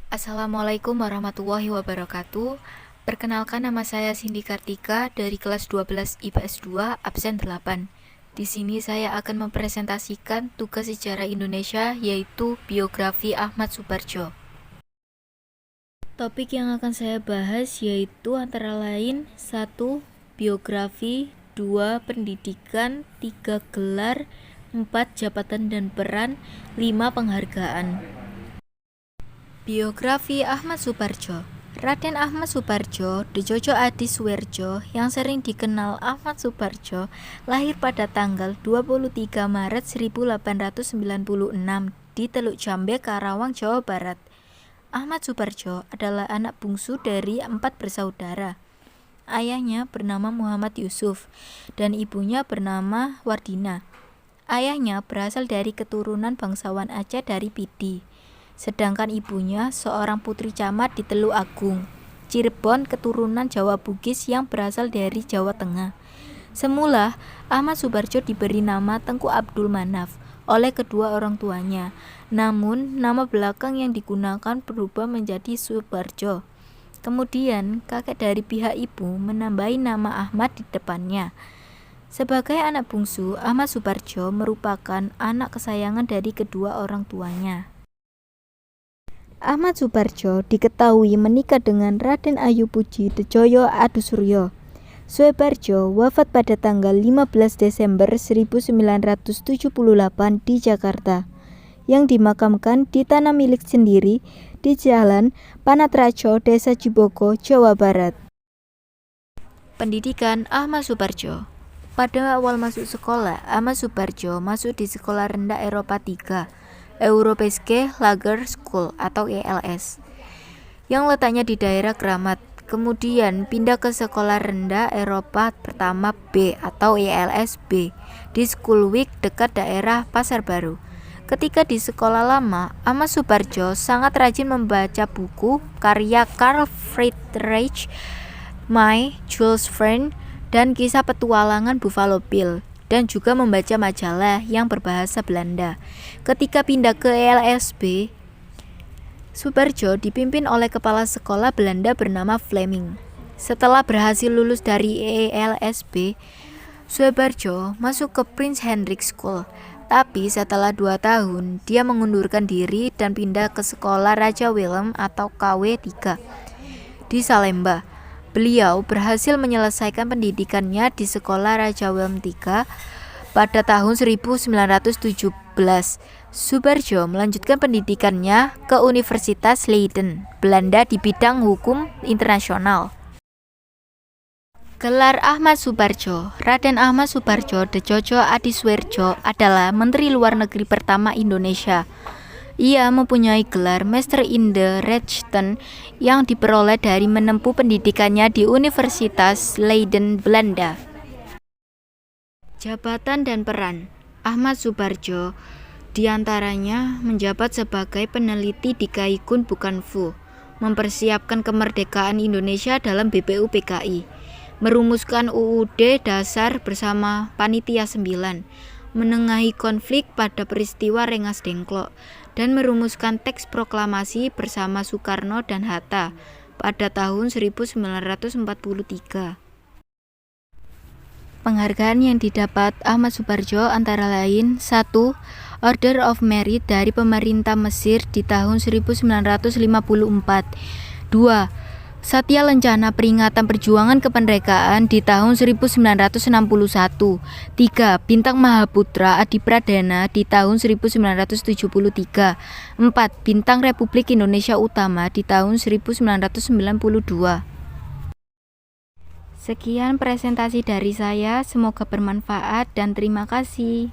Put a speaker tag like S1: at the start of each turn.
S1: Assalamualaikum warahmatullahi wabarakatuh. Perkenalkan, nama saya Cindy Kartika dari kelas 12 IPS 2 absen 8. Di sini saya akan mempresentasikan tugas sejarah Indonesia, yaitu biografi Ahmad Supardjo. Topik yang akan saya bahas yaitu antara lain 1. Biografi, 2. Pendidikan, 3. Gelar, 4. Jabatan dan peran, 5. Penghargaan. Biografi Ahmad Supardjo. Raden Ahmad Supardjo, Djojo Adi Suwerjo, yang sering dikenal Ahmad Supardjo, lahir pada tanggal 23 Maret 1896 di Teluk Jambe, Karawang, Jawa Barat. Ahmad Supardjo adalah anak bungsu dari 4 bersaudara. Ayahnya bernama Muhammad Yusuf dan ibunya bernama Wardina. Ayahnya berasal dari keturunan bangsawan Aceh dari Pidi. Sedangkan ibunya seorang putri camat di Teluk Agung, Cirebon, keturunan Jawa Bugis yang berasal dari Jawa Tengah. Semula, Ahmad Supardjo diberi nama Tengku Abdul Manaf oleh kedua orang tuanya. Namun, nama belakang yang digunakan berubah menjadi Supardjo. Kemudian, kakek dari pihak ibu menambahi nama Ahmad di depannya. Sebagai anak bungsu, Ahmad Supardjo merupakan anak kesayangan dari kedua orang tuanya. Ahmad Supardjo diketahui menikah dengan Raden Ayu Puji Djojo Adusuryo. Supardjo wafat pada tanggal 15 Desember 1978 di Jakarta, yang dimakamkan di tanah milik sendiri di Jalan Panatrajo, Desa Cibogo, Jawa Barat. Pendidikan Ahmad Supardjo. Pada awal masuk sekolah, Ahmad Supardjo masuk di Sekolah Rendah Eropa 3, Europeiske Lager School atau ELS, yang letaknya di daerah Kramat. Kemudian pindah ke Sekolah Rendah Eropa Pertama B atau ELS B di Schoolwijk dekat daerah Pasar Baru. Ketika di sekolah lama, Ahmad Supardjo sangat rajin membaca buku karya Carl Friedrich, My Jules Verne, dan kisah petualangan Buffalo Bill, dan juga membaca majalah yang berbahasa Belanda. Ketika pindah ke ELSB, Supardjo dipimpin oleh kepala sekolah Belanda bernama Fleming. Setelah berhasil lulus dari ELSB, Supardjo masuk ke Prince Hendrik School. Tapi setelah 2 tahun, dia mengundurkan diri dan pindah ke sekolah Raja Willem atau KW 3 di Salemba. Beliau berhasil menyelesaikan pendidikannya di Sekolah Raja Willem III pada tahun 1917. Supardjo melanjutkan pendidikannya ke Universitas Leiden, Belanda di bidang hukum internasional. Gelar Ahmad Supardjo. Raden Ahmad Supardjo Djojo Adi Suwerjo adalah Menteri Luar Negeri pertama Indonesia. Ia mempunyai gelar Master in the Rechten yang diperoleh dari menempuh pendidikannya di Universitas Leiden, Belanda. Jabatan dan peran Ahmad Supardjo diantaranya menjabat sebagai peneliti di Kaikun Bukanfu, mempersiapkan kemerdekaan Indonesia dalam BPUPKI, merumuskan UUD dasar bersama Panitia 9, menengahi konflik pada peristiwa Rengas Dengklok, dan merumuskan teks proklamasi bersama Soekarno dan Hatta pada tahun 1943. Penghargaan yang didapat Ahmad Supardjo antara lain 1. Order of Merit dari pemerintah Mesir di tahun 1954. 2. Satya Lencana Peringatan Perjuangan Kemerdekaan di tahun 1961. 3. Bintang Mahaputra Adi Pradana di tahun 1973. 4. Bintang Republik Indonesia Utama di tahun 1992. Sekian presentasi dari saya, semoga bermanfaat dan terima kasih.